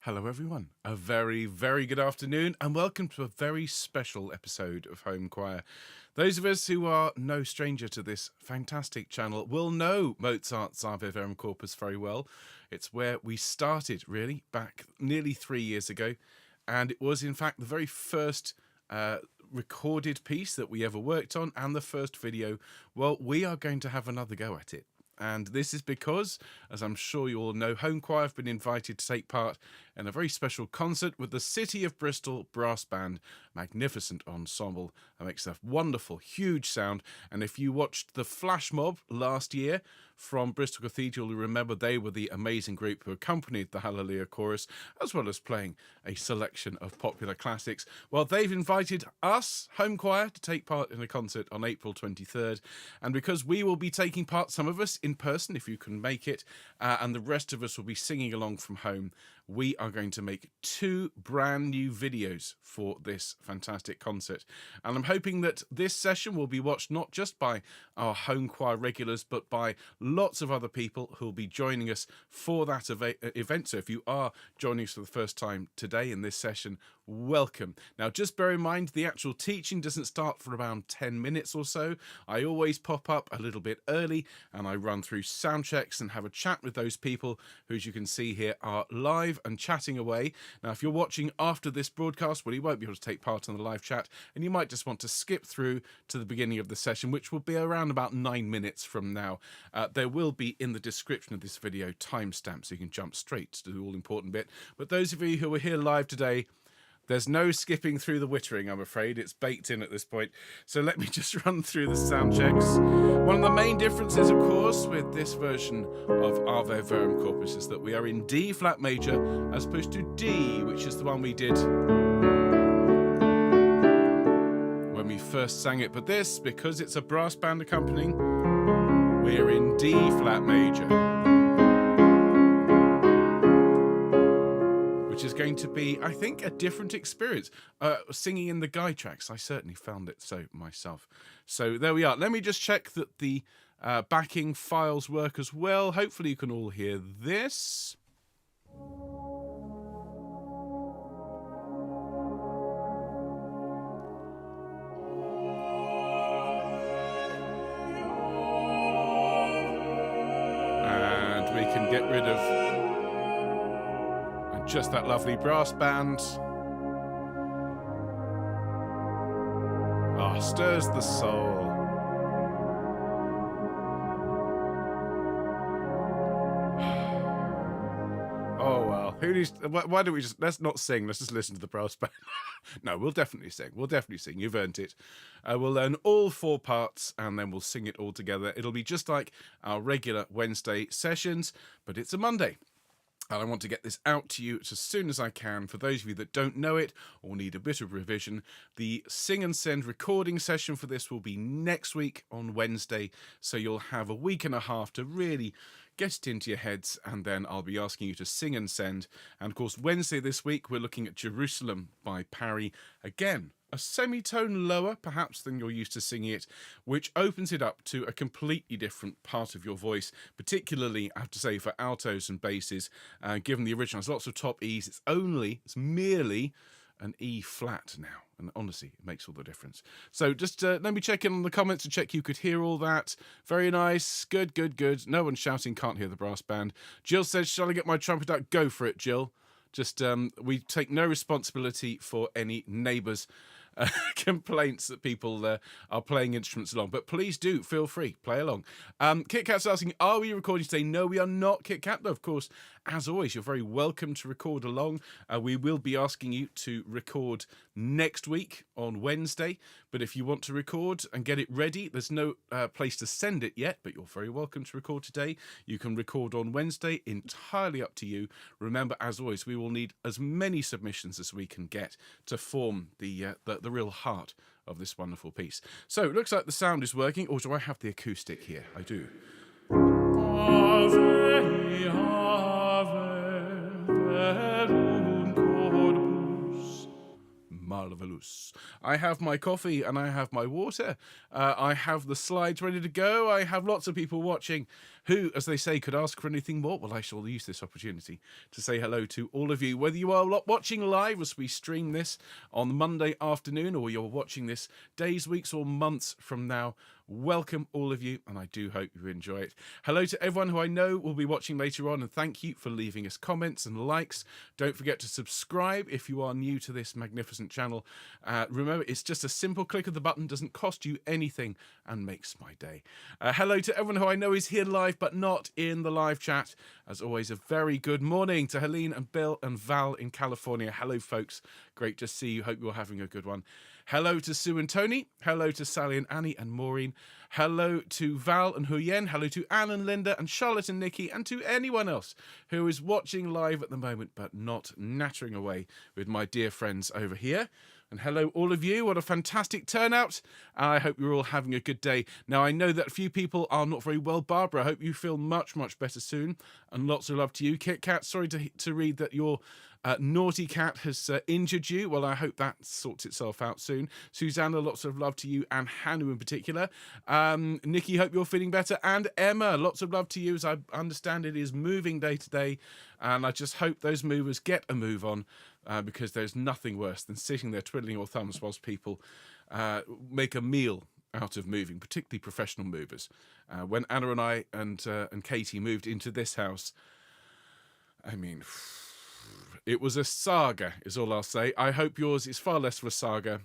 Hello everyone, a very good afternoon and welcome to a very special episode of Home Choir. Those of us who are no stranger to this fantastic channel will know Mozart's Ave Verum Corpus very well. It's where we started really back nearly 3 years ago, and it was in fact the very first recorded piece that we ever worked on and the first video. Well, we are going to have another go at it. And this is because, as I'm sure you all know, Home Choir have been invited to take part in a very special concert with the City of Bristol Brass Band. Magnificent ensemble that makes a wonderful, huge sound. And if you watched the flash mob last year from Bristol Cathedral, you remember they were the amazing group who accompanied the Hallelujah Chorus, as well as playing a selection of popular classics. Well, they've invited us, Home Choir, to take part in a concert on April 23rd. And because we will be taking part, some of us in person, if you can make it, and the rest of us will be singing along from home, we are going to make 2 brand new videos for this fantastic concert. And I'm hoping that this session will be watched not just by our Home Choir regulars, but by lots of other people who will be joining us for that event. So if you are joining us for the first time today in this session, welcome. Now, just bear in mind, the actual teaching doesn't start for around 10 minutes or so. I always pop up a little bit early and I run through sound checks and have a chat with those people who, as you can see here, are live and chatting away. Now, if you're watching after this broadcast, well, you won't be able to take part in the live chat and you might just want to skip through to the beginning of the session, which will be around about 9 minutes from now. There will be in the description of this video timestamps so you can jump straight to the all-important bit. But those of you who are here live today, there's no skipping through the wittering, I'm afraid. It's baked in at this point. So let me just run through the sound checks. One of the main differences, of course, with this version of Ave Verum Corpus is that we are in D flat major as opposed to D, which is the one we did when we first sang it. But this, because it's a brass band accompanying, we're in D flat major, which is going to be, I think, a different experience. Singing in the guide tracks, I certainly found it so myself. So there we are. Let me just check that the backing files work as well. Hopefully you can all hear this. And we can get rid of just that lovely brass band. Ah, stirs the soul. Oh well, who needs? Why don't we just let's not sing? Let's just listen to the brass band. No, we'll definitely sing. We'll definitely sing. You've earned it. We'll learn all 4 parts and then we'll sing it all together. It'll be just like our regular Wednesday sessions, but it's a Monday. And I want to get this out to you as soon as I can. For those of you that don't know it or need a bit of revision, the Sing and Send recording session for this will be next week on Wednesday. So you'll have a week and a half to really get it into your heads, and then I'll be asking you to sing and send. And of course, Wednesday this week, we're looking at Jerusalem by Parry. Again, a semitone lower, perhaps, than you're used to singing it, which opens it up to a completely different part of your voice, particularly, I have to say, for altos and basses. Given the original has lots of top E's, it's merely an E flat now. And honestly, it makes all the difference. So just let me check in on the comments to check you could hear all that. Very nice. Good. No one shouting, can't hear the brass band. Jill says, shall I get my trumpet out? Go for it, Jill. Just, we take no responsibility for any neighbours' complaints that people are playing instruments along. But please do, feel free, play along. Kit Kat's asking, are we recording today? No, we are not, Kit Kat. Though, of course, as always, you're very welcome to record along. We will be asking you to record next week on Wednesday. But if you want to record and get it ready, there's no place to send it yet, but you're very welcome to record today. You can record on Wednesday, entirely up to you. Remember, as always, we will need as many submissions as we can get to form the real heart of this wonderful piece. So it looks like the sound is working, or do I have the acoustic here? I do. Ave, Ave Verum Corpus, marvelous. I have my coffee and I have my water. I have the slides ready to go. I have lots of people watching who, as they say, could ask for anything more. Well, I shall use this opportunity to say hello to all of you, whether you are watching live as we stream this on Monday afternoon, or you're watching this days, weeks, or months from now. Welcome, all of you, and I do hope you enjoy it. Hello to everyone who I know will be watching later on, and thank you for leaving us comments and likes. Don't forget to subscribe if you are new to this magnificent channel. Remember, it's just a simple click of the button, doesn't cost you anything, and makes my day. Hello to everyone who I know is here live, but not in the live chat. As always, a very good morning to Helene and Bill and Val in California. Hello, folks. Great to see you. Hope you're having a good one. Hello to Sue and Tony. Hello to Sally and Annie and Maureen. Hello to Val and Huyen. Hello to Anne and Linda and Charlotte and Nikki, and to anyone else who is watching live at the moment but not nattering away with my dear friends over here. And hello, all of you. What a fantastic turnout. I hope you're all having a good day. Now, I know that a few people are not very well. Barbara, I hope you feel much, much better soon. And lots of love to you. Kit Kat, sorry to read that your naughty cat has injured you. Well, I hope that sorts itself out soon. Susanna, lots of love to you, and Hanu in particular. Nikki, hope you're feeling better. And Emma, lots of love to you. As I understand, it is moving day to day. And I just hope those movers get a move on. Because there's nothing worse than sitting there twiddling your thumbs whilst people make a meal out of moving, particularly professional movers. When Anna and I and Katie moved into this house, I mean, it was a saga, is all I'll say. I hope yours is far less of a saga,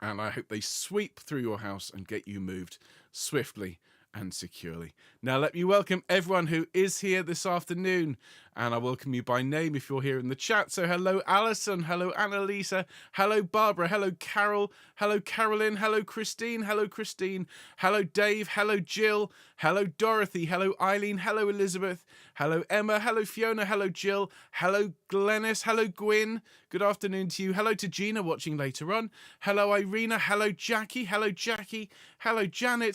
and I hope they sweep through your house and get you moved swiftly and securely. Now let me welcome everyone who is here this afternoon, and I welcome you by name if you're here in the chat. So hello Alison, hello Annalisa, hello Barbara, hello Carol, hello Carolyn, hello Christine, hello Dave, hello Jill, hello Dorothy, hello Eileen, hello Elizabeth, hello Emma, hello Fiona, hello Jill, hello Glennis, hello Gwyn, good afternoon to you, hello to Gina watching later on, hello Irina, hello Jackie, hello Janet,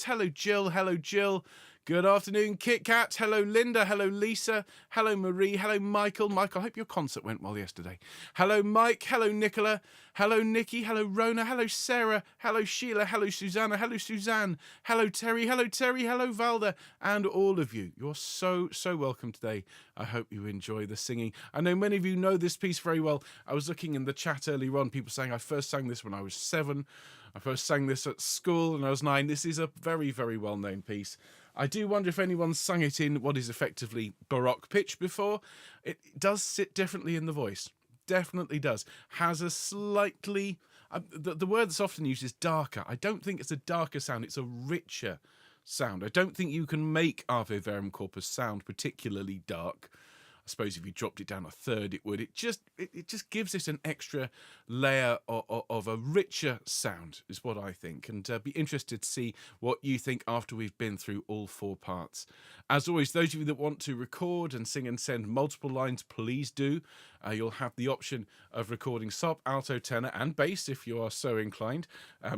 hello Jill, good afternoon Kit Kat, hello Linda, hello Lisa, hello Marie, hello Michael, I hope your concert went well yesterday, hello Mike, hello Nicola, hello Nikki, hello Rona, hello Sarah, hello Sheila, hello Susanna, hello Suzanne, hello Terry, hello Valda, and all of you. You're so welcome today. I hope you enjoy the singing. I know many of you know this piece very well. I was looking in the chat earlier on, people saying I first sang this when I was 7. I first sang this at school when I was 9. This is a very, very well-known piece. I do wonder if anyone's sung it in what is effectively Baroque pitch before. It does sit differently in the voice. Definitely does. Has a slightly... the word that's often used is darker. I don't think it's a darker sound. It's a richer sound. I don't think you can make Ave Verum Corpus sound particularly dark. I suppose if you dropped it down a third, it would. It just gives it an extra layer of a richer sound, is what I think. And be interested to see what you think after we've been through all 4 parts. As always, those of you that want to record and sing and send multiple lines, please do. You'll have the option of recording sop, alto, tenor, and bass if you are so inclined.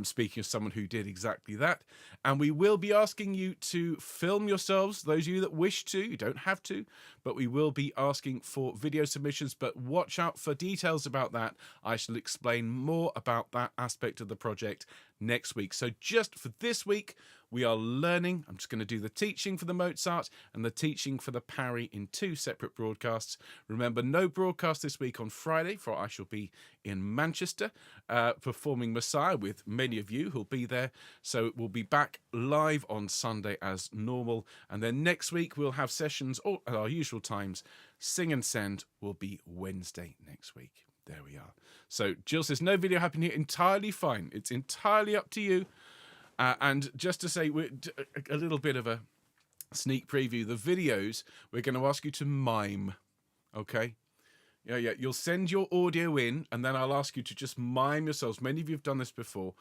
Speaking of someone who did exactly that. And we will be asking you to film yourselves, those of you that wish to. You don't have to, but we will be asking for video submissions. But watch out for details about that. I shall explain more about that aspect of the project next week. So just for this week, we are learning. I'm just going to do the teaching for the Mozart and the teaching for the Parry in 2 separate broadcasts. Remember, no broadcast this week on Friday, for I shall be in Manchester performing Messiah with many of you who'll be there. So we'll be back live on Sunday as normal. And then next week, we'll have sessions all at our usual times. Sing and Send will be Wednesday next week. There we are. So Jill says, no video happening here. Entirely fine. It's entirely up to you. And just to say, a little bit of a sneak preview, the videos, we're going to ask you to mime. Okay? Yeah. You'll send your audio in, and then I'll ask you to just mime yourselves. Many of you have done this before.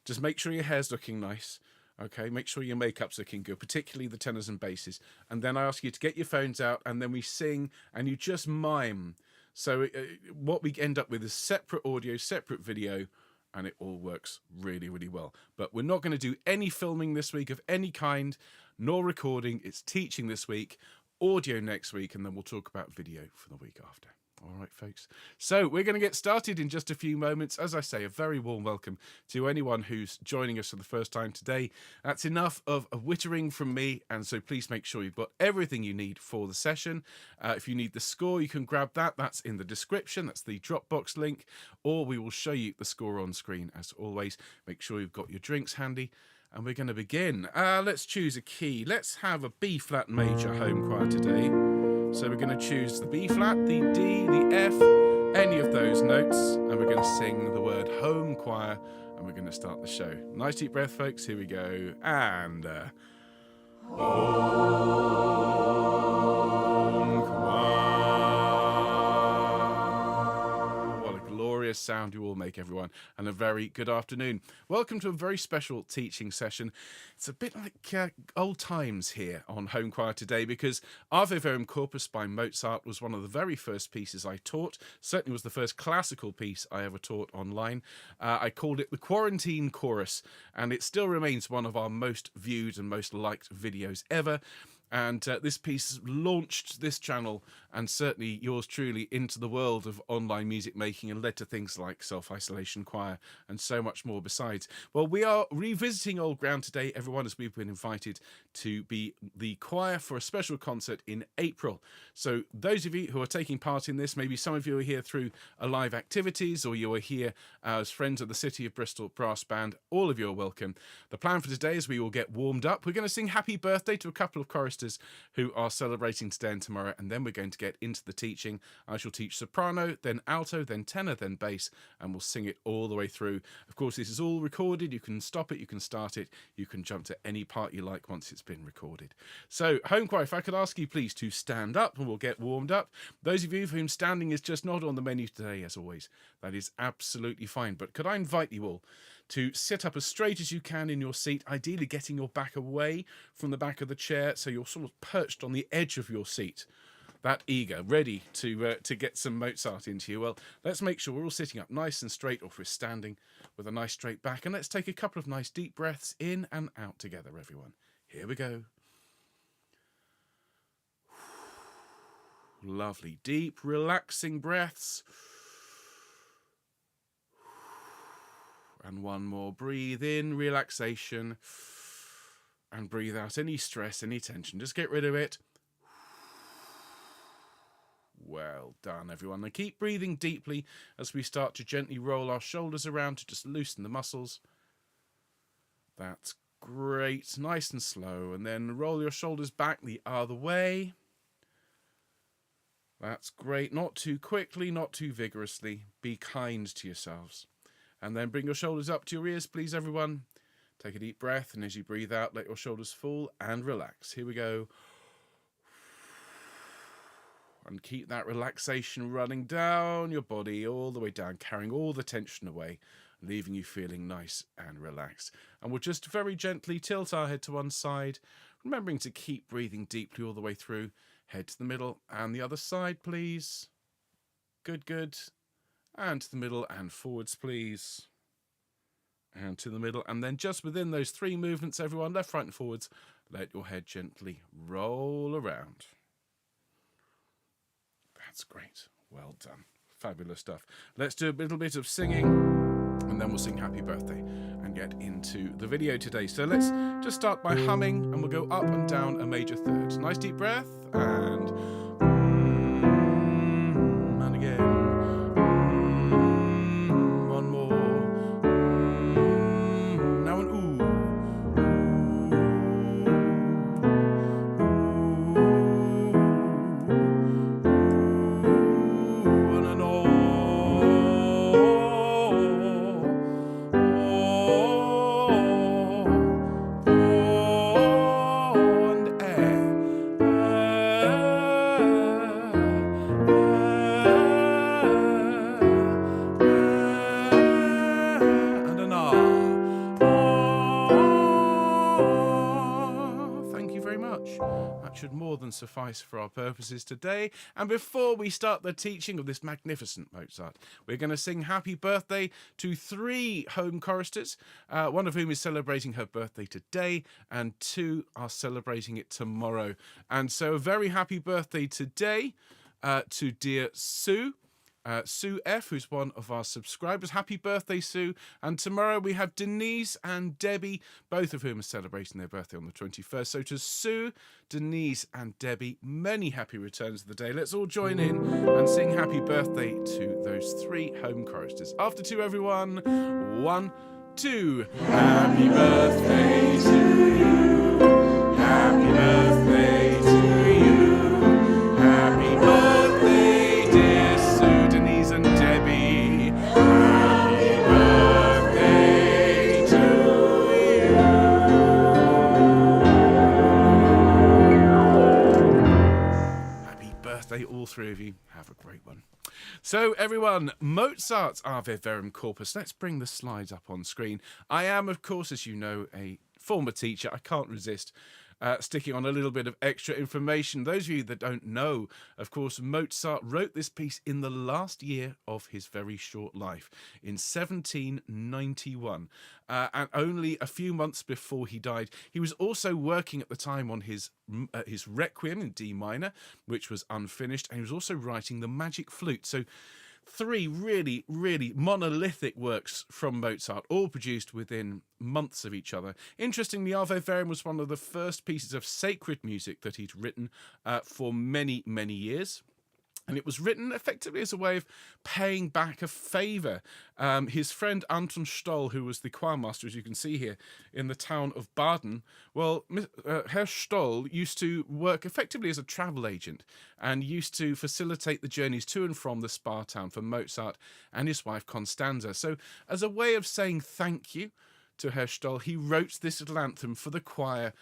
Just make sure your hair's looking nice. Okay? Make sure your makeup's looking good, particularly the tenors and basses. And then I ask you to get your phones out, and then we sing, and you just mime. So what we end up with is separate audio, separate video, and it all works really, really well. But we're not going to do any filming this week of any kind, nor recording. It's teaching this week, audio next week, and then we'll talk about video for the week after. All right, folks. folks. So we're going to get started in just a few moments. As I say, a very warm welcome to anyone who's joining us for the first time today. That's enough of a wittering from me, and so please make sure you've got everything you need for the session. If you need the score, you can grab that. That's in the description. That's the Dropbox link, or we will show you the score on screen. As always, make sure you've got your drinks handy. And we're going to begin. Let's choose a key. Let's have a B flat major home choir today. So we're going to choose the B flat, the D, the F, any of those notes. And we're going to sing the word home choir. And we're going to start the show. Nice deep breath, folks. Here we go. And home choir. What a glorious sound you all make, everyone. And a very good afternoon. Welcome to a very special teaching session. It's a bit like old times here on Home Choir today, because Ave Verum Corpus by Mozart was one of the very first pieces I taught. Certainly was the first classical piece I ever taught online. I called it the Quarantine Chorus, and it still remains one of our most viewed and most liked videos ever. And this piece launched this channel and certainly yours truly into the world of online music making, and led to things like self-isolation choir and so much more besides. Well, we are revisiting old ground today, everyone, as we've been invited to be the choir for a special concert in April. So those of you who are taking part in this, maybe some of you are here through a live activities, or you are here as friends of the City of Bristol Brass Band. All of you are welcome. The plan for today is we will get warmed up. We're going to sing happy birthday to a couple of choristers who are celebrating today and tomorrow, and then we're going to get into the teaching. I shall teach soprano, then alto, then tenor, then bass, and we'll sing it all the way through. Of course, this is all recorded. You can stop it, you can start it, you can jump to any part you like once it's been recorded. So, home choir, if I could ask you please to stand up and we'll get warmed up. Those of you for whom standing is just not on the menu today, as always, that is absolutely fine. But could I invite you all to sit up as straight as you can in your seat, ideally getting your back away from the back of the chair, so you're sort of perched on the edge of your seat, that eager, ready to get some Mozart into you. Well, let's make sure we're all sitting up nice and straight, or if we're standing with a nice straight back, and let's take a couple of nice deep breaths in and out together, everyone. Here we go. Lovely, deep, relaxing breaths. And one more. Breathe in, relaxation. And breathe out any stress, any tension. Just get rid of it. Well done, everyone. Now keep breathing deeply as we start to gently roll our shoulders around to just loosen the muscles. That's great. Nice and slow. And then roll your shoulders back the other way. That's great. Not too quickly, not too vigorously. Be kind to yourselves. And then bring your shoulders up to your ears, please, everyone. Take a deep breath, and as you breathe out, let your shoulders fall and relax. Here we go. And keep that relaxation running down your body, all the way down, carrying all the tension away, leaving you feeling nice and relaxed. And we'll just very gently tilt our head to one side, remembering to keep breathing deeply all the way through. Head to the middle and the other side, please. Good, good. And to the middle and forwards, please. And to the middle. And then just within those three movements, everyone, left, right, and forwards, let your head gently roll around. That's great. Well done. Fabulous stuff. Let's do a little bit of singing, and then we'll sing happy birthday and get into the video today. So let's just start by humming, and we'll go up and down a major third. Nice deep breath, and again. One more. Now an ooh. And an oh. And an ah. Thank you very much. That should more than suffice for our purposes today. And before we start the teaching of this magnificent Mozart, we're going to sing happy birthday to 3 home choristers, one of whom is celebrating her birthday today, and 2 are celebrating it tomorrow. And so a very happy birthday today to dear Sue. Sue F, who's one of our subscribers. Happy birthday, Sue. And tomorrow we have Denise and Debbie, both of whom are celebrating their birthday on the 21st. So to Sue, Denise and Debbie, many happy returns of the day. Let's all join in and sing happy birthday to those three home choristers. After two, everyone. 1, 2. Happy birthday to you. Happy birthday to you. Happy birthday, dear Sue, Denise and Debbie. Happy birthday to you. Happy birthday, all three of you. Have a great one. So everyone, Mozart's Ave Verum Corpus. Let's bring the slides up on screen. I am, of course, as you know, a former teacher. I can't resist sticking on a little bit of extra information. Those of you that don't know, of course, Mozart wrote this piece in the last year of his very short life, in 1791. And only a few months before he died, he was also working at the time on his Requiem in D minor, which was unfinished, and he was also writing the Magic Flute. So three really, really monolithic works from Mozart, all produced within months of each other. Interestingly, Ave Verum was one of the first pieces of sacred music that he'd written for many, many years. And it was written effectively as a way of paying back a favour. His friend Anton Stoll, who was the choirmaster, as you can see here, in the town of Baden, well, Herr Stoll used to work effectively as a travel agent and used to facilitate the journeys to and from the spa town for Mozart and his wife Constanza. So as a way of saying thank you to Herr Stoll, he wrote this little anthem for the choir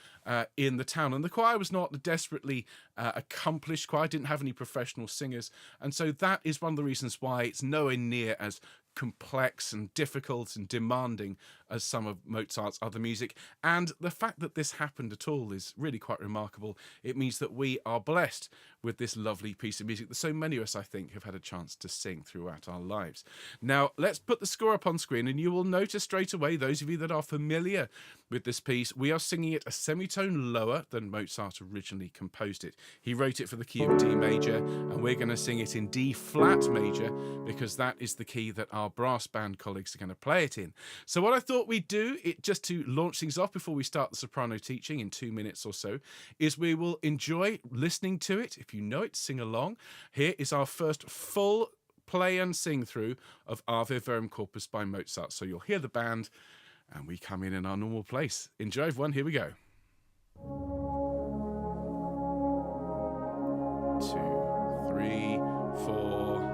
in the town. And the choir was not a desperately accomplished choir, didn't have any professional singers. And so that is one of the reasons why it's nowhere near as complex and difficult and demanding as some of Mozart's other music. And the fact that this happened at all is really quite remarkable. It means that we are blessed with this lovely piece of music that so many of us, I think, have had a chance to sing throughout our lives. Now, let's put the score up on screen, and you will notice straight away, those of you that are familiar with this piece, we are singing it a semitone lower than Mozart originally composed it. He wrote it for the key of D major, and we're going to sing it in D flat major because that is the key that our brass band colleagues are going to play it in. So what I thought we'd do, just to launch things off before we start the soprano teaching in 2 minutes or so, is we will enjoy listening to it. If you know it, sing along. Here is our first full play and sing through of Ave Verum Corpus by Mozart. So you'll hear the band and we come in our normal place. Enjoy, everyone. Here we go. 2, 3, 4.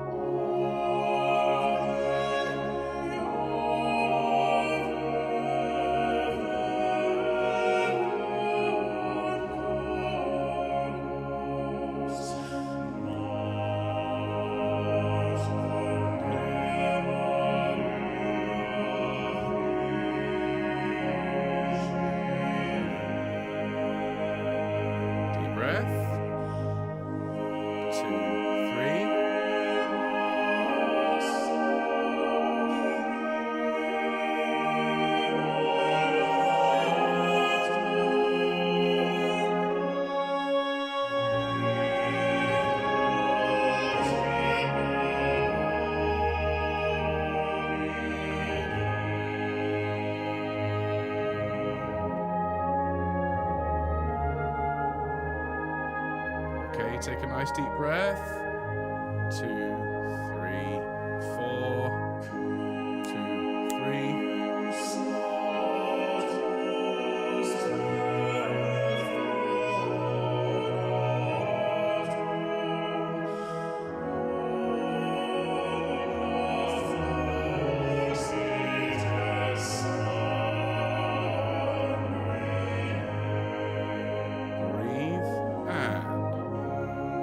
Okay, take a nice deep breath. 2, 3, 4. 2, 3. Breathe and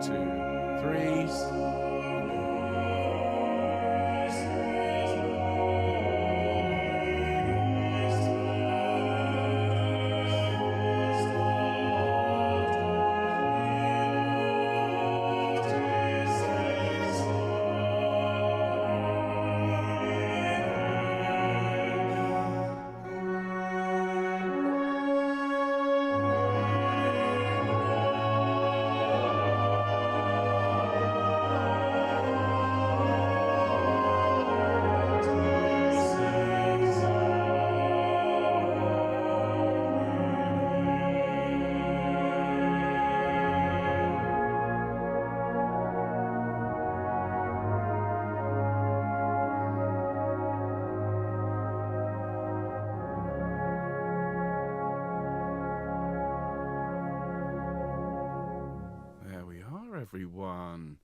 2, 3. everyone.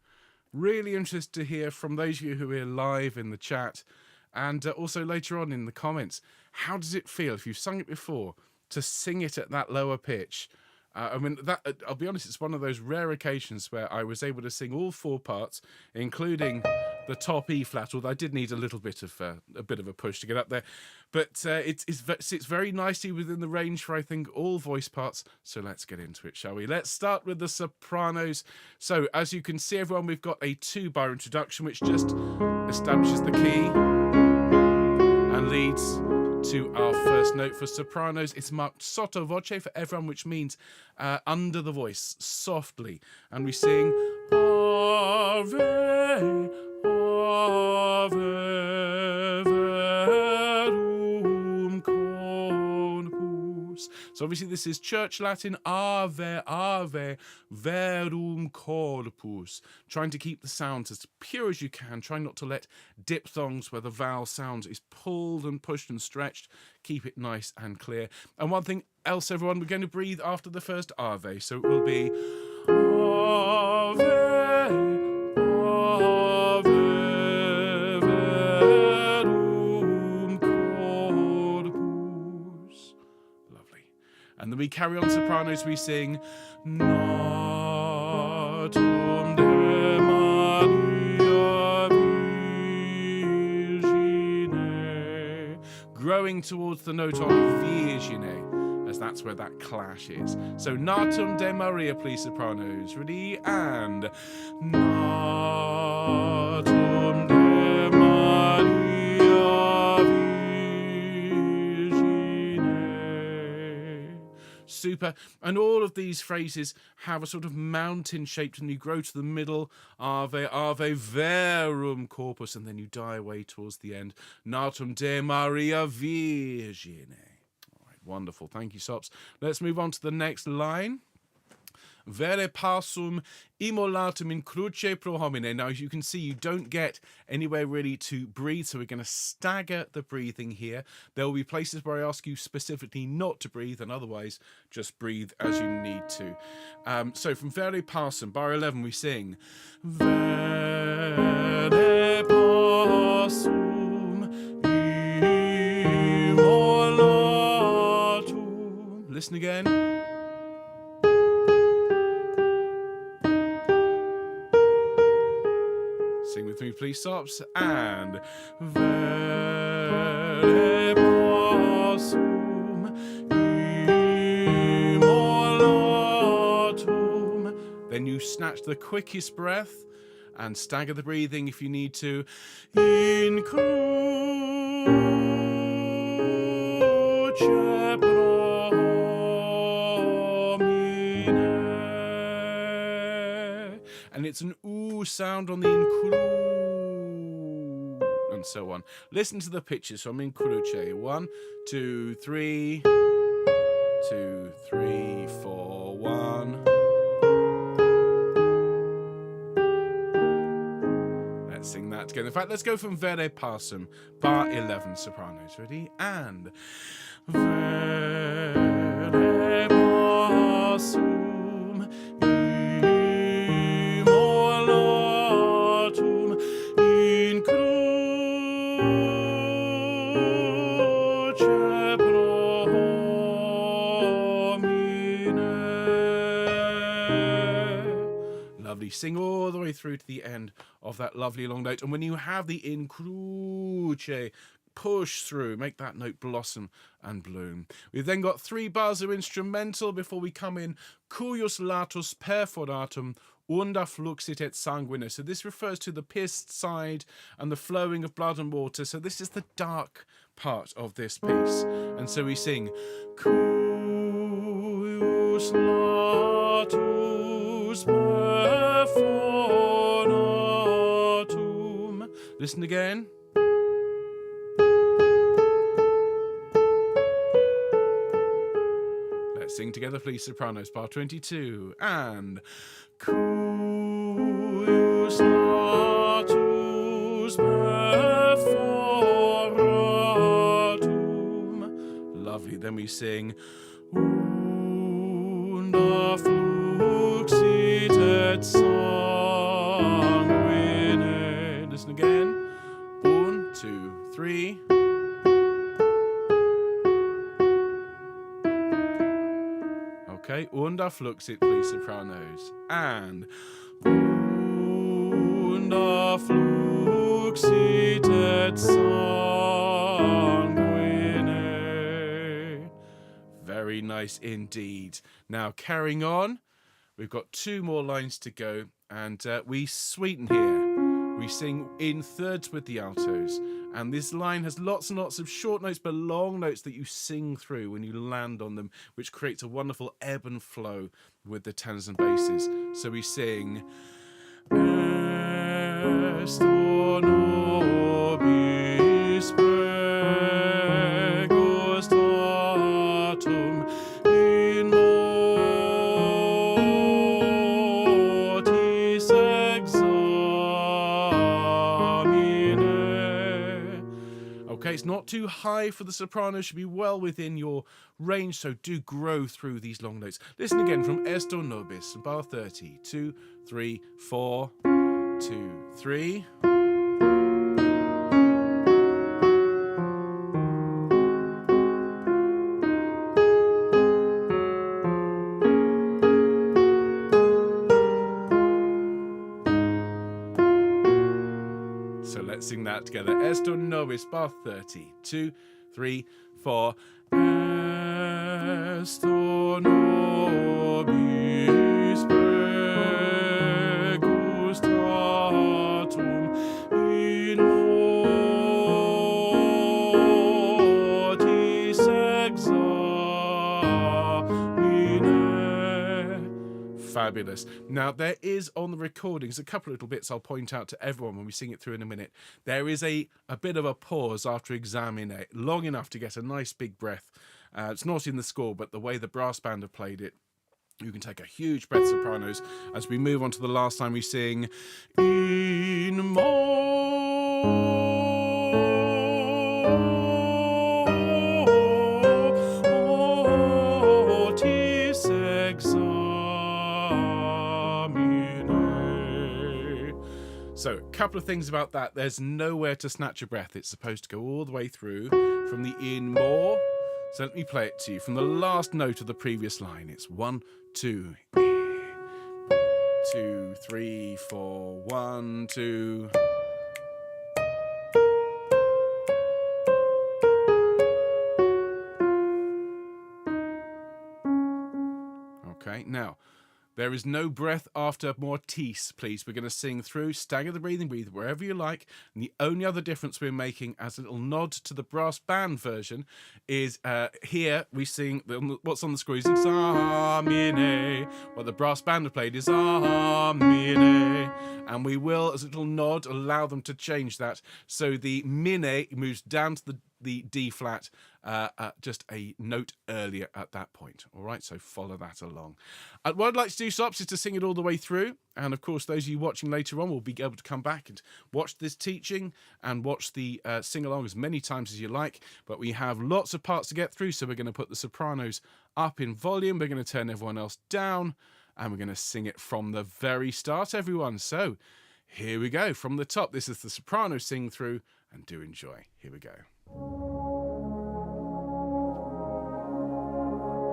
Really interested to hear from those of you who are here live in the chat and also later on in the comments. How does it feel, if you've sung it before, to sing it at that lower pitch? I mean, I'll be honest, it's one of those rare occasions where I was able to sing all 4 parts, including the top E flat, although I did need a little bit of a push to get up there. But it sits very nicely within the range for, I think, all voice parts. So let's get into it, shall we? Let's start with the sopranos. So as you can see, everyone, we've got a 2-bar introduction, which just establishes the key and leads to our first note. For sopranos, it's marked sotto voce for everyone, which means under the voice, softly. And we sing Ave, Ave Verum Corpus. So obviously this is church Latin, Ave, Ave Verum Corpus. Trying to keep the sounds as pure as you can. Trying not to let diphthongs where the vowel sound is pulled and pushed and stretched. Keep it nice and clear. And one thing else, everyone, we're going to breathe after the first Ave. So it will be Ave, Ave Verum Corpus. Lovely. And then we carry on sopranos, we sing Natum de Maria Virgine, growing towards the note on Virgine, as that's where that clash is. So Natum de Maria, please, sopranos. Ready? And Natum de Maria Virgine. Super. And all of these phrases have a sort of mountain shape, and you grow to the middle, Ave, Ave Verum Corpus, and then you die away towards the end, Natum de Maria Virgine. All right, wonderful. Thank you, Sops. Let's move on to the next line. Vere passum immolatum in cruce pro homine. Now, as you can see, you don't get anywhere really to breathe, so we're going to stagger the breathing here. There will be places where I ask you specifically not to breathe, and otherwise just breathe as you need to. So from Vere passum, bar 11, we sing Vere passum immolatum. Listen again. Sing with me, please, Sops. And Vere passum immolatum. Then you snatch the quickest breath and stagger the breathing if you need to. In cruce pro homine. And it's an ooh sound on the incru, and so on. Listen to the pitches. So I'm in cruce. 1, 2, 3, 2, 3, 4, 1. Let's sing that together. In fact, let's go from Vere passum, bar 11, sopranos. Ready? And Vere passum immolatum in cruce pro homine. Lovely. Sing all the way through to the end of that lovely long note. And when you have the in cruce, push through, make that note blossom and bloom. We've then got 3 bars of instrumental before we come in cuius latus perforatum unda fluxit et sanguine. So this refers to the pierced side and the flowing of blood and water. So this is the dark part of this piece. And so we sing cuius latus perforatum. Listen again. Let's sing together, please, sopranos, bar 22. And cuius latus perforatum. Lovely. Then we sing unda fluxit et sanguine. Listen again. 1, 2, 3. Okay, und da fluxit, please, sopranos. And und da fluxit et sanguine. Very nice indeed. Now, carrying on, we've got 2 more lines to go, and we sweeten here. We sing in thirds with the altos, and this line has lots and lots of short notes but long notes that you sing through when you land on them, which creates a wonderful ebb and flow with the tenors and basses. So we sing Est o nobis pregus datum in mortis examine. Okay, it's not too high for the soprano, should be well within your range, so do grow through these long notes. Listen again from Est o nobis, bar 30, 2, 3, 4, 2, 3. So let's sing that together. Est o nobis, bar 30, 2, 3, 4. Est o nobis pregus datum in mortis examine. Fabulous. Now, there is on the recordings a couple of little bits I'll point out to everyone when we sing it through in a minute. There is a bit of a pause after examine, long enough to get a nice big breath. It's not in the score, but the way the brass band have played it, you can take a huge breath, sopranos, as we move on to the last line. We sing in mortis examine. So, a couple of things about that. There's nowhere to snatch a breath. It's supposed to go all the way through from the in more. So let me play it to you from the last note of the previous line. It's 1, 2, 2, 3, 4, 1, 2. Okay, now, there is no breath after mortis, please. We're going to sing through, stagger the breathing, breathe wherever you like. And the only other difference we're making as a little nod to the brass band version is here we sing, what's on the score is examine. What the brass band have played is amine. And we will, as a little nod, allow them to change that. So the mine moves down to the D flat just a note earlier at that point. All right, so follow that along. What I'd like to do, Sops, is to sing it all the way through. And of course, those of you watching later on will be able to come back and watch this teaching and watch the sing-along as many times as you like. But we have lots of parts to get through, so we're going to put the sopranos up in volume. We're going to turn everyone else down, and we're going to sing it from the very start, everyone. So here we go. From the top, this is the soprano sing through, and do enjoy. Here we go.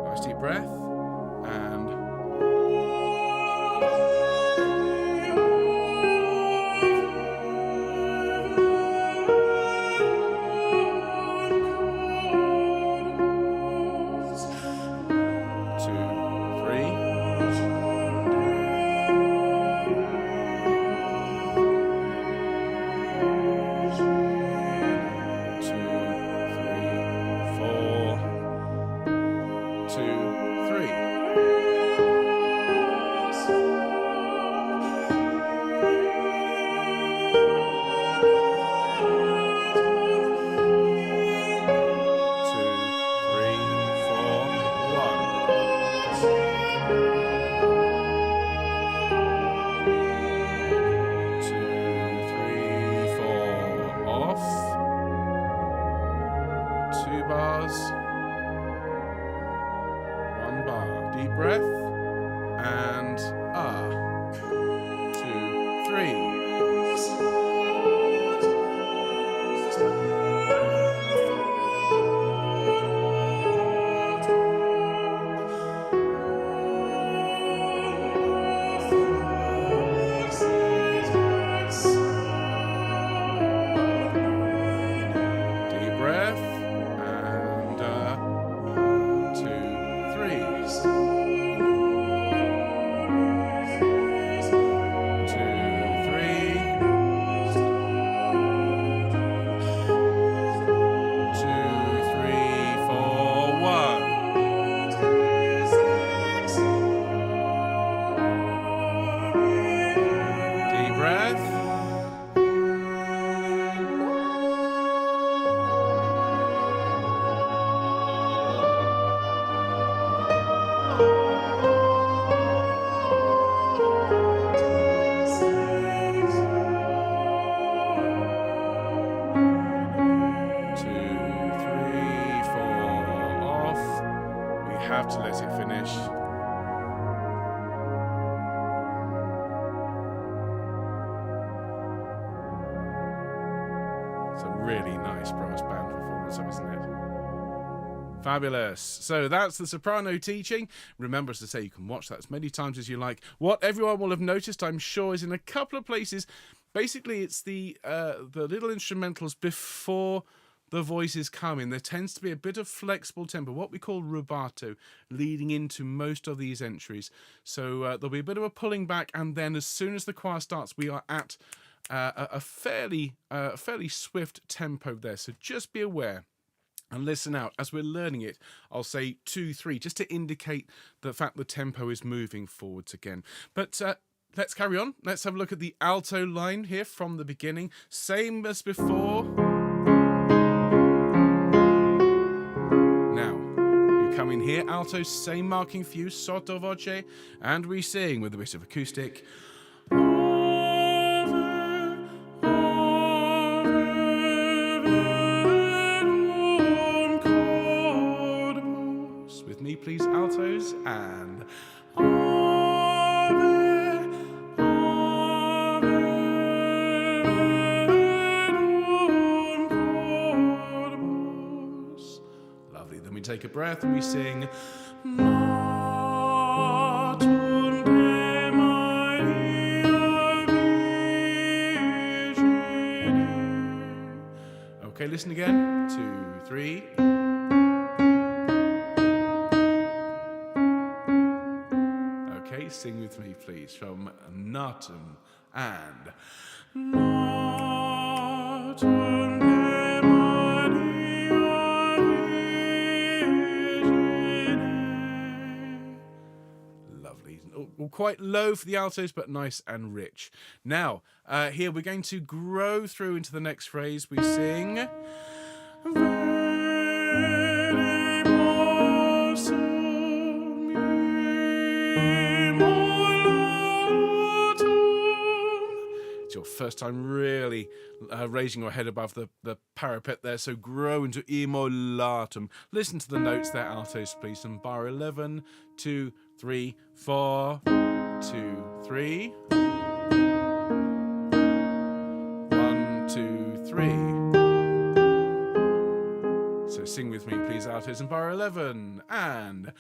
Nice deep breath, and 2, 3. have to let it finish. It's a really nice brass band performance, isn't it? Fabulous. So that's the soprano teaching. Remember, as I say, you can watch that as many times as you like. What everyone will have noticed, I'm sure, is in a couple of places, basically it's the little instrumentals before the voices come in. There tends to be a bit of flexible tempo, what we call rubato, leading into most of these entries. So there'll be a bit of a pulling back, and then as soon as the choir starts, we are at a fairly swift tempo there. So just be aware. And listen out, as we're learning it, I'll say 2, 3, just to indicate the fact the tempo is moving forwards again. But let's carry on. Let's have a look at the alto line here from the beginning. Same as before. Now, you come in here, alto, same marking fuse, sotto voce, and we sing with a bit of acoustic. Please, altos, and Ave, Ave Verum Corpus. Lovely. Then we take a breath and we sing Natum de Maria Virgine. Okay, listen again. 2, 3. Sing with me, please, from Natum and Natum de Maria Virgine. Lovely. Quite low for the altos, but nice and rich. Now, here we're going to grow through into the next phrase. We sing your first time really raising your head above the parapet there, so grow into immolatum. Listen to the notes there, altos, please. And bar 11, 2, 3, 4, 2, 3, 1, 2, 3. So sing with me, please, altos, and bar 11, and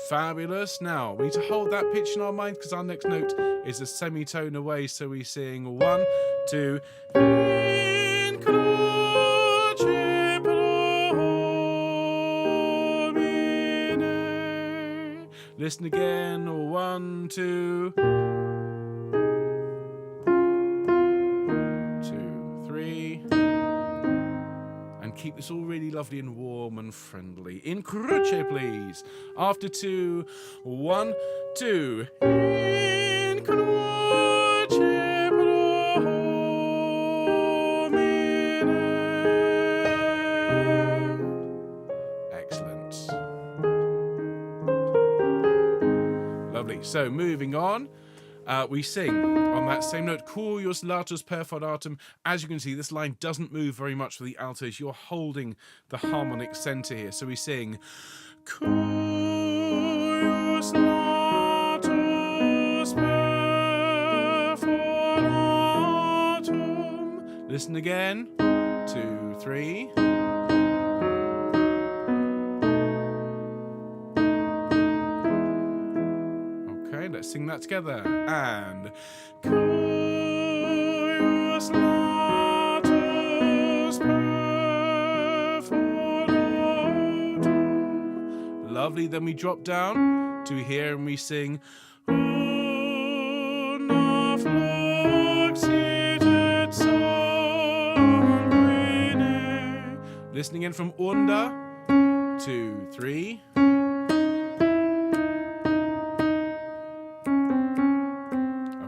fabulous. Now, we need to hold that pitch in our mind because our next note is a semitone away. So we sing 1, 2, in croce promine. Listen again. 1, 2, 2, 3. Keep this all really lovely and warm and friendly. In croce, please. After 2, 1, 2. In croce promine. Excellent. Lovely. So moving on. We sing on that same note, curios latus perforatum. As you can see, this line doesn't move very much for the altos. You're holding the harmonic center here. So we sing curios latus perforatum. Listen again. 2, 3. Let's sing that together. And curios latus perforatum. Lovely. Then we drop down to here and we sing Una fluxitet sanguine. Listening in from Unda. 2, 3.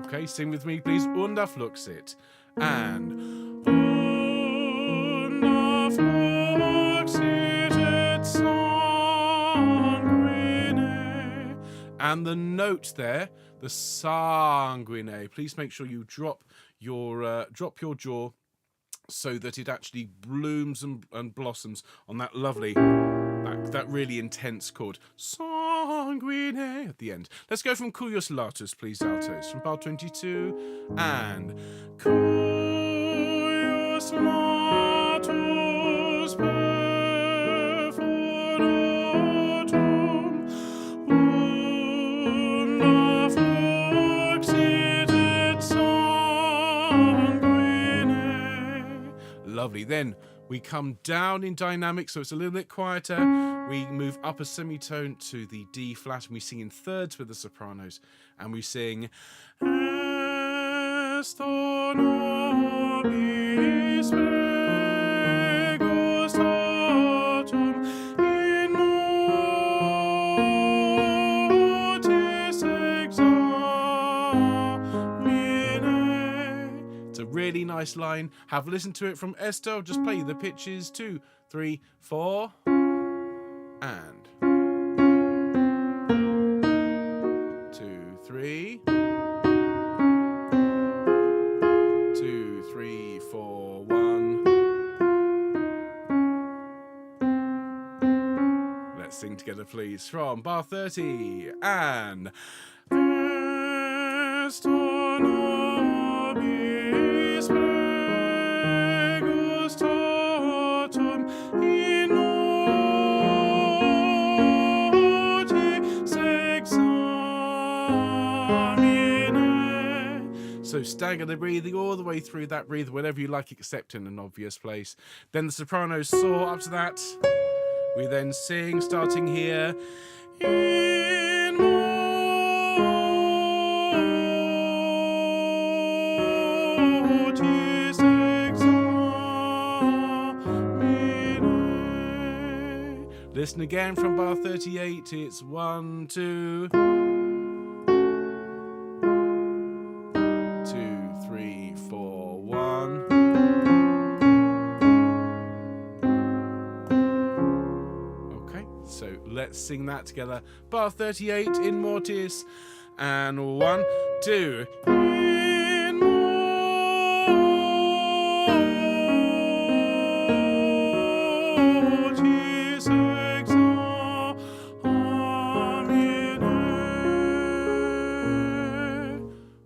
Okay, sing with me, please. Unda fluxit. And Unda fluxit et sanguine. And the note there, the sanguine. Please make sure you drop your jaw so that it actually blooms and blossoms on that lovely, that really intense chord. Sanguine at the end. Let's go from Cuius Latus, please, altos. From bar 22. And Cuius Latus perforatum unda fluxit sanguine. Lovely. Then we come down in dynamic, so it's a little bit quieter. We move up a semitone to the D flat, and we sing in thirds with the sopranos, and we sing Est nobis pregustatum in mortis examine. It's a really nice line. Have listened to it from Esto. Just play the pitches. 2, 3, 4. And 2, 3, 2, 3, 4, 1. Let's sing together, please, from bar 30. And Est nobis pregustatum in So stagger the breathing all the way through that breathe, whatever you like, except in an obvious place. Then the sopranos soar up to that. We then sing, starting here. In mortis examine. Listen again from bar 38. It's 1, 2. 3, 4, 1. Okay, so let's sing that together. Bar 38 in mortis, and 1, 2. In mortis examine.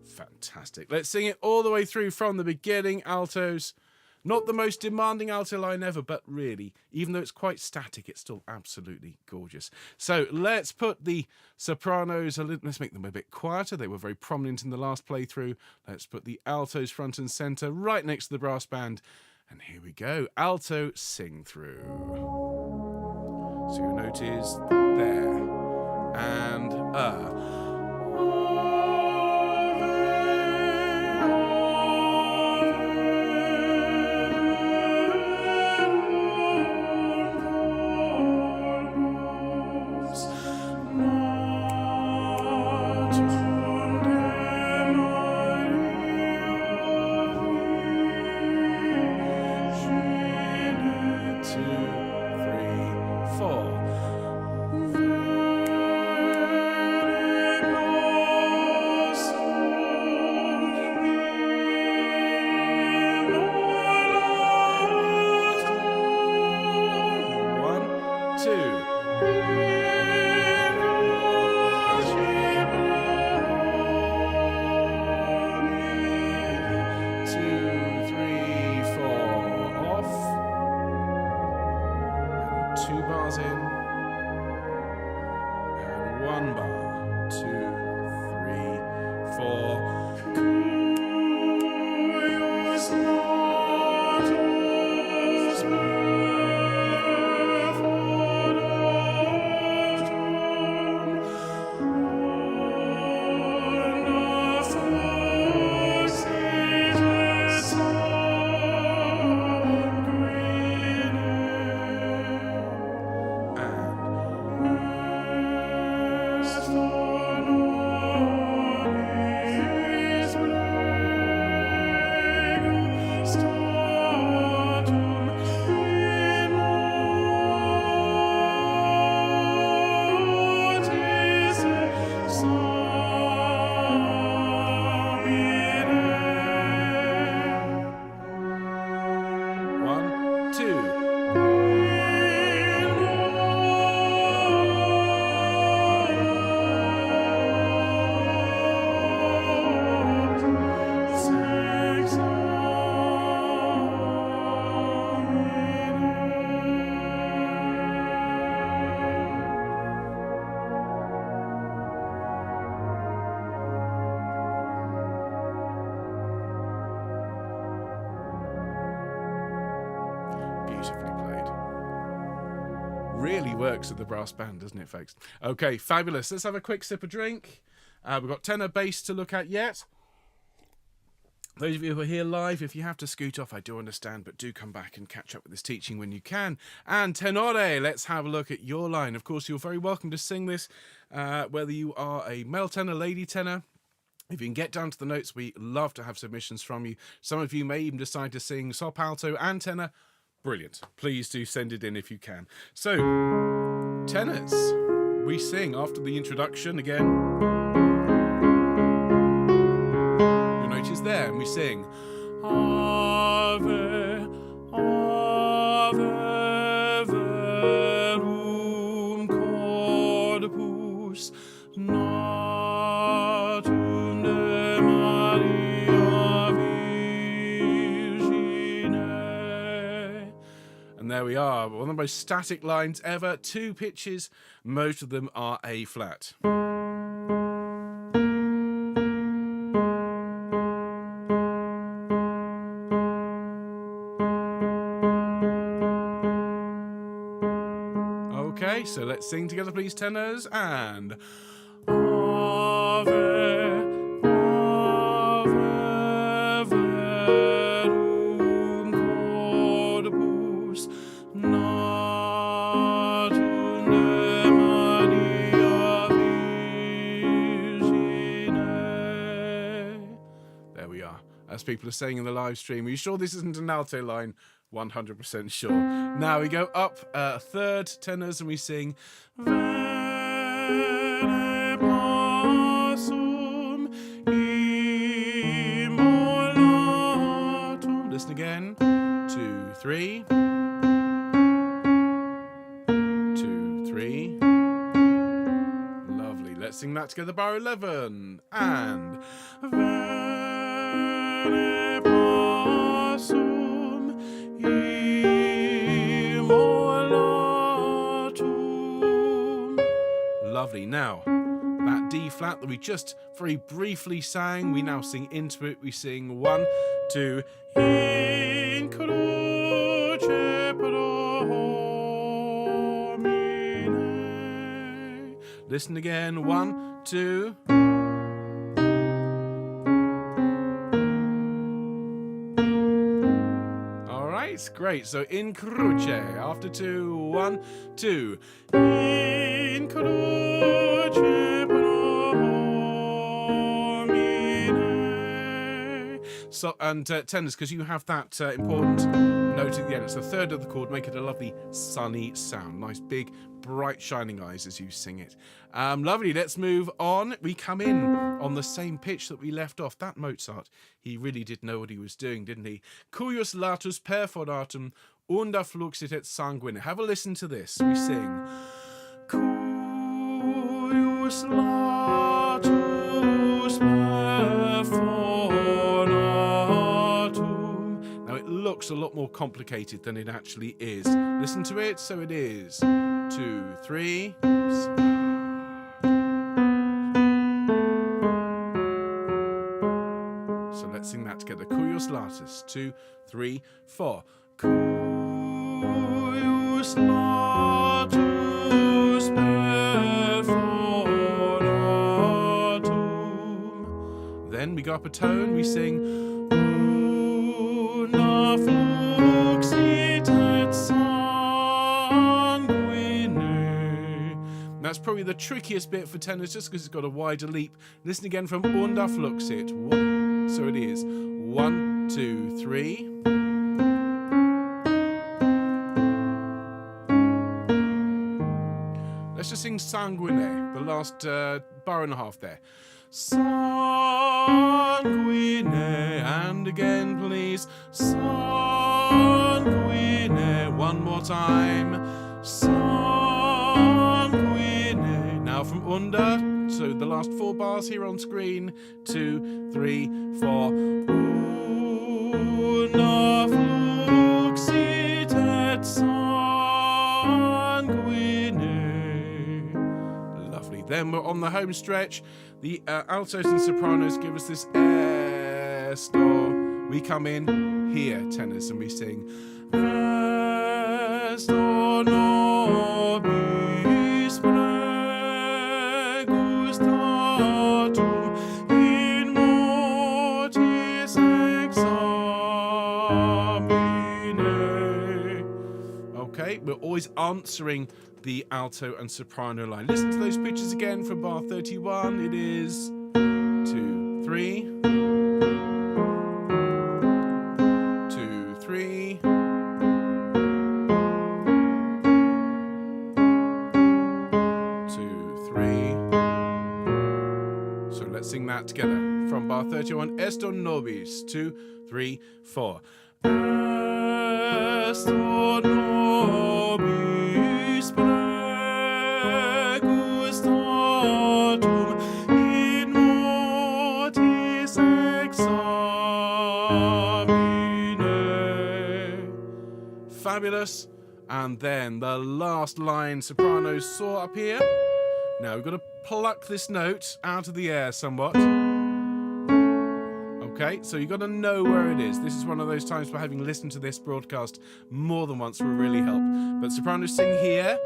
Fantastic. Let's sing it all the way through from the beginning, altos. Not the most demanding alto line ever, but really, even though it's quite static, it's still absolutely gorgeous. So let's put the sopranos, let's make them a bit quieter. They were very prominent in the last playthrough. Let's put the altos front and center right next to the brass band. And here we go. Alto sing through. So your note is there. And Really works with the brass band, doesn't it, folks? Okay, fabulous. Let's have a quick sip of drink. We've got tenor bass to look at yet. Those of you who are here live, if you have to scoot off, I do understand, but do come back and catch up with this teaching when you can. And tenore, let's have a look at your line. Of course, you're very welcome to sing this, whether you are a male tenor, lady tenor. If you can get down to the notes, we love to have submissions from you. Some of you may even decide to sing sop, alto and tenor. Brilliant. Please do send it in if you can. So, tenors, we sing after the introduction again. Is there, and we sing Ave, Ave Verum Corpus, Natunde Maria Virgine. And there we are, one of the most static lines ever, 2 pitches, most of them are A flat. Okay, so let's sing together, please, tenors, and Ave, Ave Verum Corpus, Natunde Maria Virgine. There we are. As people are saying in the live stream, are you sure this isn't an alto line? 100% sure. Now we go up a third, tenors, and we sing Vene passum immolatum. Listen again. 2, 3. 2, 3. Lovely. Let's sing that together, bar 11. And Vene passum immolatum. Lovely. Now, that D flat that we just very briefly sang, we now sing into it. We sing 1, 2, in cruce pro homine. Listen again. 1, 2. Great. So in cruce after 2, 1, 2. In cruce pro homine. So and tenors, because you have that important note at the end. It's the third of the chord. Make it a lovely sunny sound. Nice big bright shining eyes as you sing it. Lovely. Let's move on. We come in on the same pitch that we left off. That Mozart, he really did know what he was doing, didn't he? Cuius latus perforatum unda fluxit et sanguine. Have a listen to this. We sing Cuius latus perforatum. Now it looks a lot more complicated than it actually is. Listen to it. So it is 2, 3. So let's sing that together. Cuius latus. 2, 3, 4. Cuius latus perforatum. Then we go up a tone. We sing Una fluxit et sanguine. That's probably the trickiest bit for tenors, just because it's got a wider leap. Listen again from unda fluxit. So it is 1, 2, 3. Let's just sing sanguine, the last bar and a half there. Sanguine, and again please. Sanguine, one more time. Sanguine. Now from unda. So the last 4 bars here on screen. 2, 3, 4. Una fluxit et sanguine. Lovely. Then we're on the home stretch. The altos and sopranos give us this Estor. We come in here, tenors, and we sing Estor no. always answering the alto and soprano line. Listen to those pitches again from bar 31. It is 2, 3, 2, 3, 2, 3. So let's sing that together from bar 31. Estor nobis. 2, 3, 4. Estor nobis pregus totum in mortis examine. Fabulous. And then the last line sopranos saw up here. Now we've got to pluck this note out of the air somewhat. Okay, so you've got to know where it is. This is one of those times where having listened to this broadcast more than once will really help. But sopranos sing here.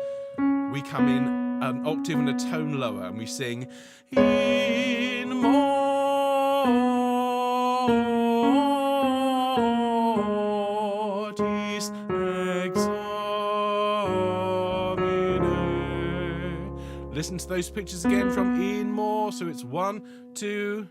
We come in an octave and a tone lower, and we sing in mortis examine. Listen to those pitches again from in more. So it's 1, 2.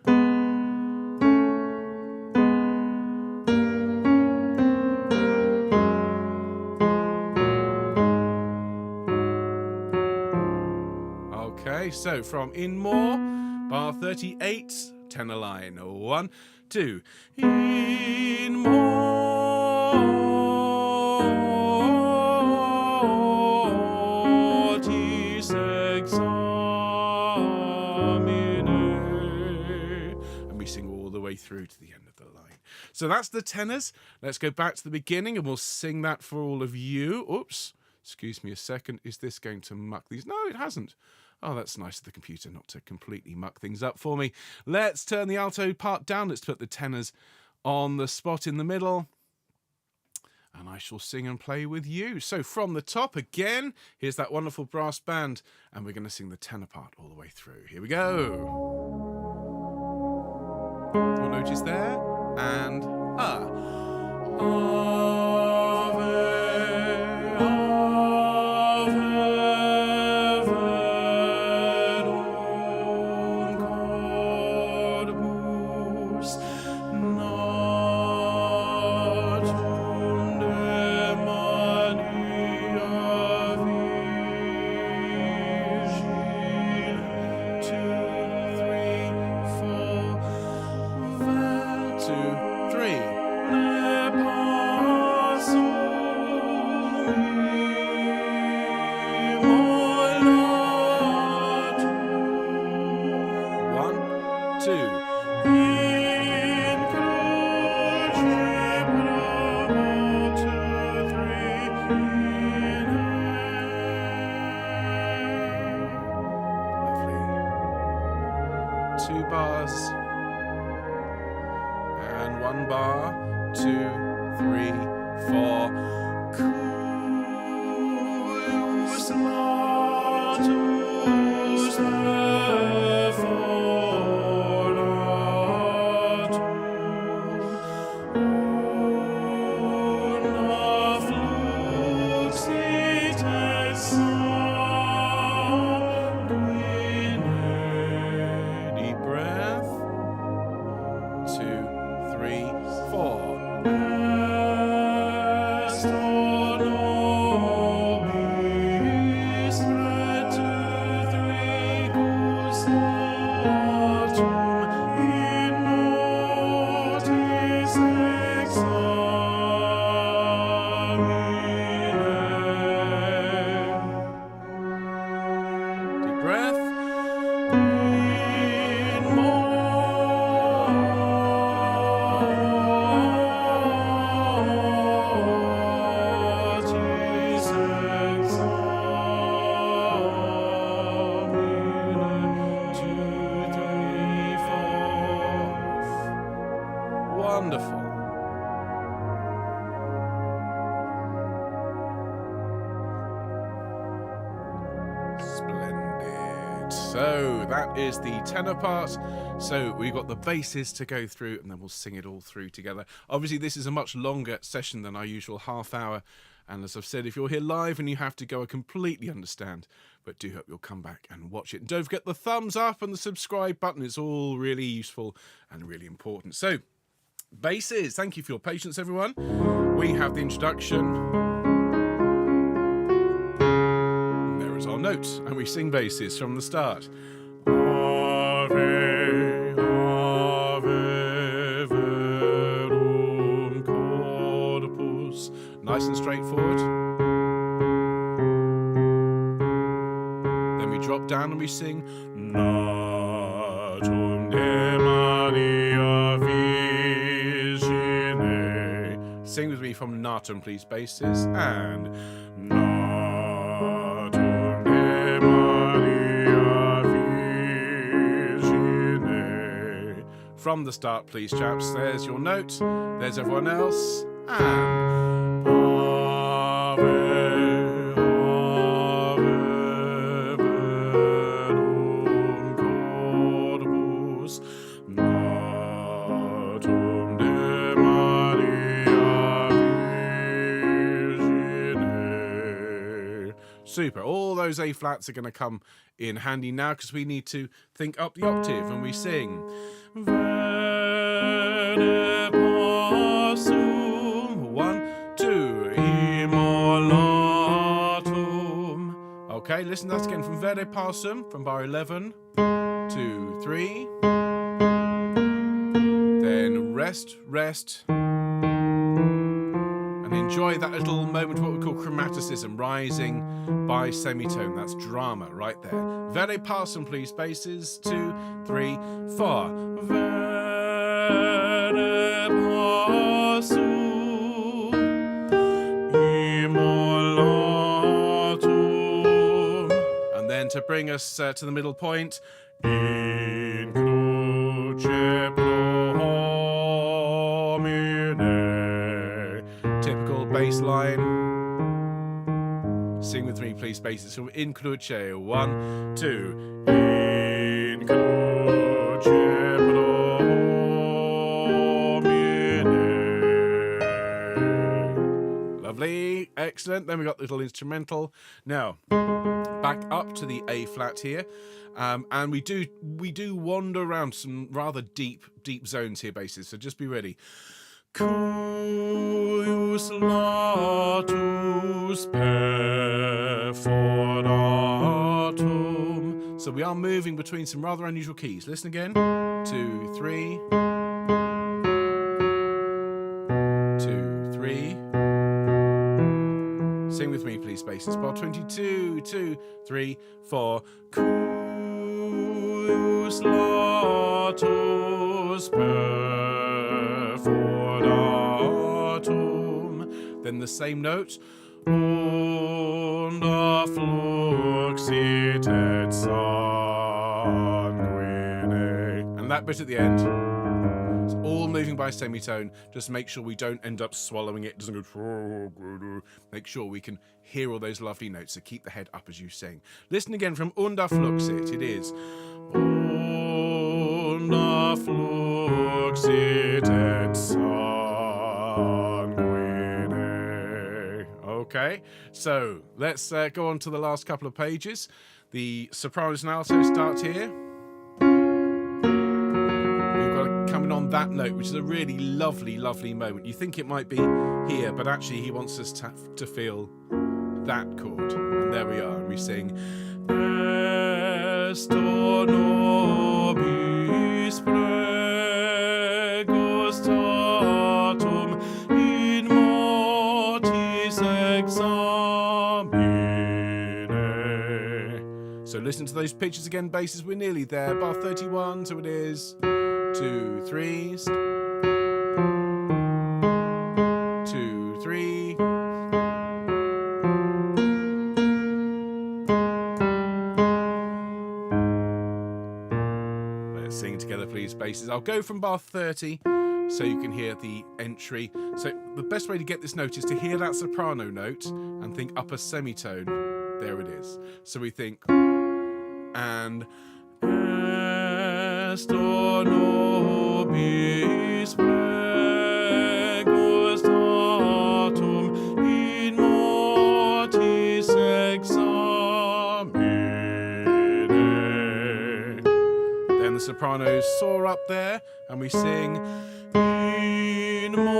Okay, so from in more, bar 38, tenor line. 1, 2. In mortis examine. And we sing all the way through to the end of the line. So that's the tenors. Let's go back to the beginning and we'll sing that for all of you. Oops, excuse me a second. Is this going to muck these? No, it hasn't. Oh, that's nice of the computer not to completely muck things up for me. Let's turn the alto part down. Let's put the tenors on the spot in the middle. And I shall sing and play with you. So from the top again, here's that wonderful brass band. And we're going to sing the tenor part all the way through. Here we go. What note is there? And Ave, So that is the tenor part. So we've got the basses to go through and then we'll sing it all through together. Obviously this is a much longer session than our usual half hour And as I've said, if you're here live and you have to go, I completely understand, but do hope you'll come back and watch it. And don't forget the thumbs up and the subscribe button. It's all really useful and really important. So, basses. Thank you for your patience, everyone. We have the introduction. There is our note, and we sing basses from the start. Ave, Ave Verum Corpus. Nice and straightforward. Then we drop down and we sing Natum de Maria Virgine. Sing with me from Natum, please, basses, and Natum de Maria Virgine. From the start, please, chaps. There's your note. There's everyone else. And Ave, Ave Verum Corpus, Natum de Maria Virgine. Super. All those A flats are going to come in handy now because we need to think up the octave, and we sing Vene Passum. 1, 2, Immolatum. Okay, listen to that again from Vene Passum from bar 11. 2, 3. Then rest, rest. And enjoy that little moment of what we call chromaticism, rising by semitone. That's drama right there. Vene Passum, please, basses. 2, 3, 4. Vene Passum, Immolatum. And then to bring us to the middle point, In cruce pro homine. Typical bass line. Sing with me, please, basses from In cruce. 1, 2. In cruce pro homine. Lovely, excellent. Then we got the little instrumental. Now, back up to the A flat here. And we do wander around some rather deep zones here, basses, so just be ready. Cuius latus perforatum. So we are moving between some rather unusual keys. Listen again. 2, 3. 2, 3. Sing with me, please, basses. Bar 22, 2, 3, 4. Cuius latus perforatum. Then the same note. Unda fluxit et sanguine. And that bit at the end. It's all moving by semitone. Just make sure we don't end up swallowing it. It doesn't go. Make sure we can hear all those lovely notes. So keep the head up as you sing. Listen again from Unda fluxit. It is Unda fluxit et sanguine. Okay, so let's go on to the last couple of pages. The sopranos and altos start here. Coming on that note, which is a really lovely moment. You think it might be here, but actually he wants us to feel that chord. And there we are, and we sing Esto nobis pregustatum in mortis examine. So listen to those pitches again, basses. We're nearly there. Bar 31, so it is 2, 3. 2, 3. Let's sing together, please, basses. I'll go from bar 30 so you can hear the entry. So the best way to get this note is to hear that soprano note and think upper semitone. There it is. So we think and Esto nobis pregustatum in sopranos soar up there, and we sing in mortis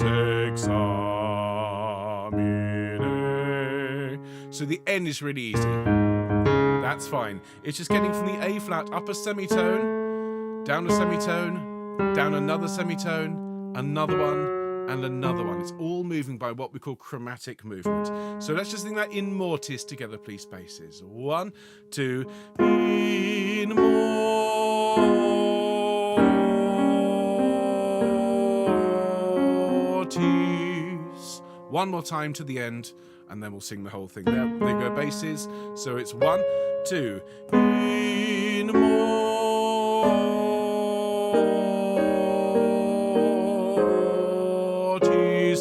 examine. So the N is really easy. That's fine. It's just getting from the A flat up a semitone, down a semitone, down another semitone, another one, and another one. It's all moving by what we call chromatic movement. So let's just sing that in mortis together, please, spaces. 1, 2, in mortis. One more time to the end, and then we'll sing the whole thing. There go basses. So it's 1, 2, in mortis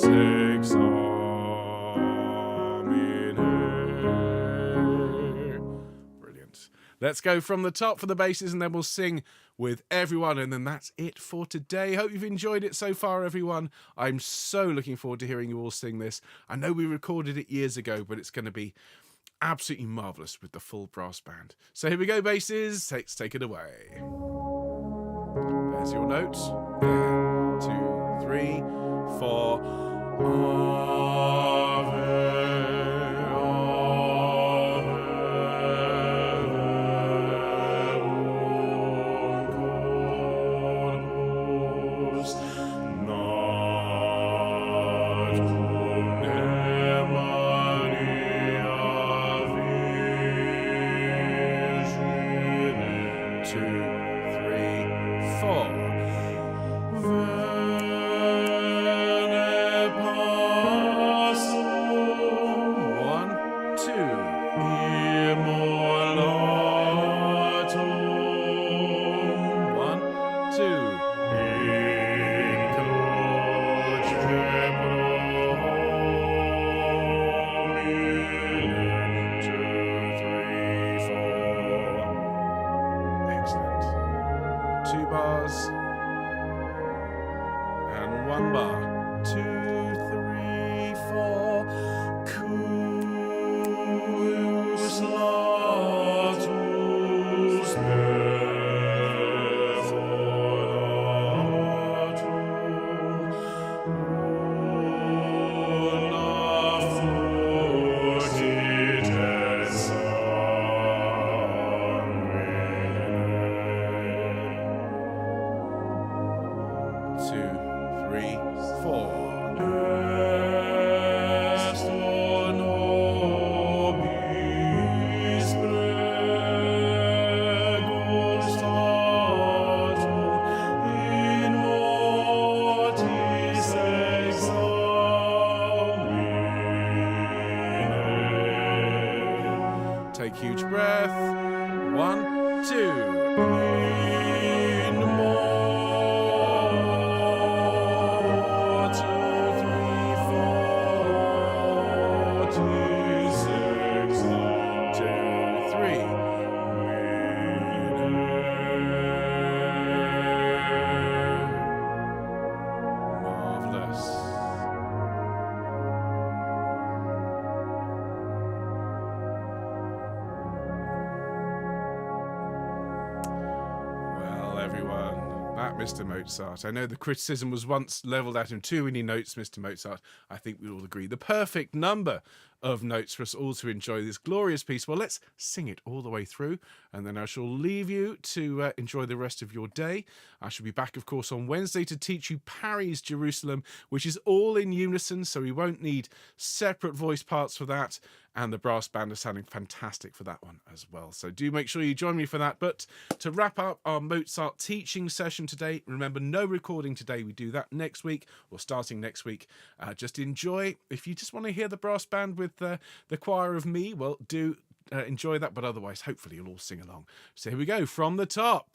examine. Brilliant. Let's go from the top for the basses, and then we'll sing with everyone, and then that's it for today. Hope you've enjoyed it so far, everyone. I'm so looking forward to hearing you all sing this. I know we recorded it years ago, but it's going to be absolutely marvellous with the full brass band. So here we go, basses. Let's take it away. There's your note. There. 2, 3, 4. Take huge breath. 1, 2. In more. 2, 3, 4. 2, 6, 2, 3. Marvelous. Mr. Mozart. I know the criticism was once levelled at him. Too many notes, Mr. Mozart. I think we all agree. The perfect number of notes for us all to enjoy this glorious piece. Well, let's sing it all the way through, and then I shall leave you to enjoy the rest of your day. I shall be back, of course, on Wednesday to teach you Paris, Jerusalem, which is all in unison, so we won't need separate voice parts for that. And the brass band is sounding fantastic for that one as well. So do make sure you join me for that. But to wrap up our Mozart teaching session today, remember, no recording today. We do that next week, or starting next week. Just enjoy. If you just want to hear the brass band with the choir of me, well, do enjoy that. But otherwise, hopefully you'll all sing along. So here we go, from the top.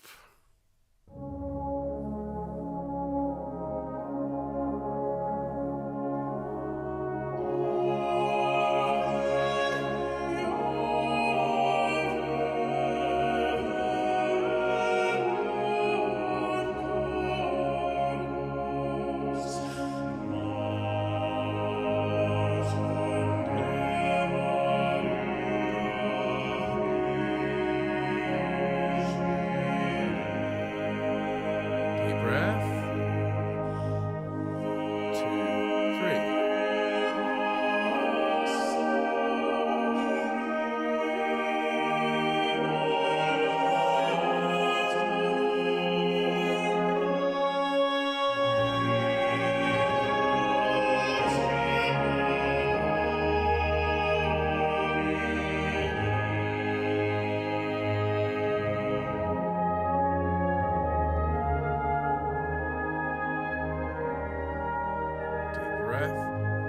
breath.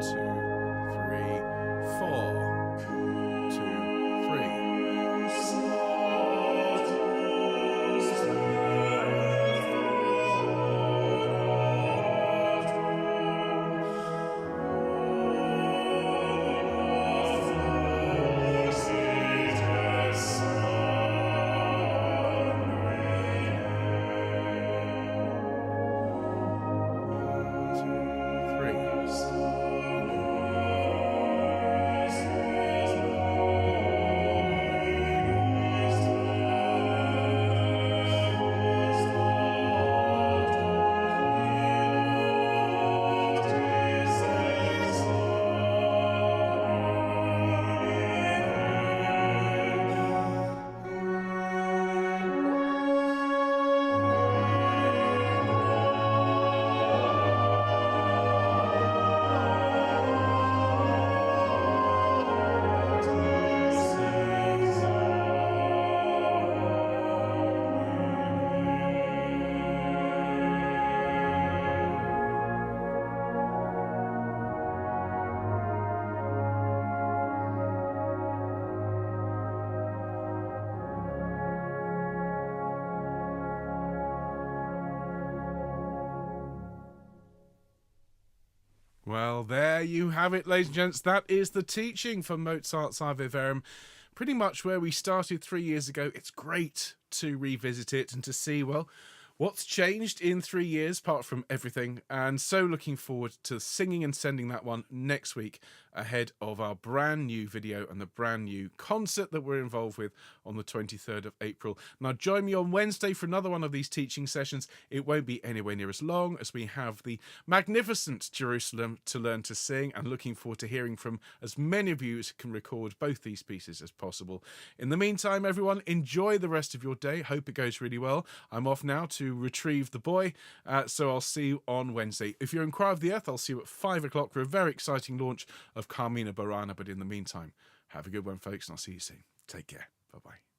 2, 3, 4. 2, 3. Well, there you have it, ladies and gents. That is the teaching from Mozart's Ave Verum. Pretty much where we started 3 years ago. It's great to revisit it and to see, well, what's changed in 3 years, apart from everything. And so looking forward to singing and sending that one next week ahead of our brand new video and the brand new concert that we're involved with on the 23rd of April. Now, join me on Wednesday for another one of these teaching sessions. It won't be anywhere near as long as we have the magnificent Jerusalem to learn to sing, and looking forward to hearing from as many of you as can record both these pieces as possible. In the meantime, everyone, enjoy the rest of your day. Hope it goes really well. I'm off now to retrieve the boy, so I'll see you on Wednesday. If you're in Choir of the Earth, I'll see you at 5 o'clock for a very exciting launch of Carmina Burana. But in the meantime, have a good one, folks, and I'll see you soon. Take care. Bye-bye.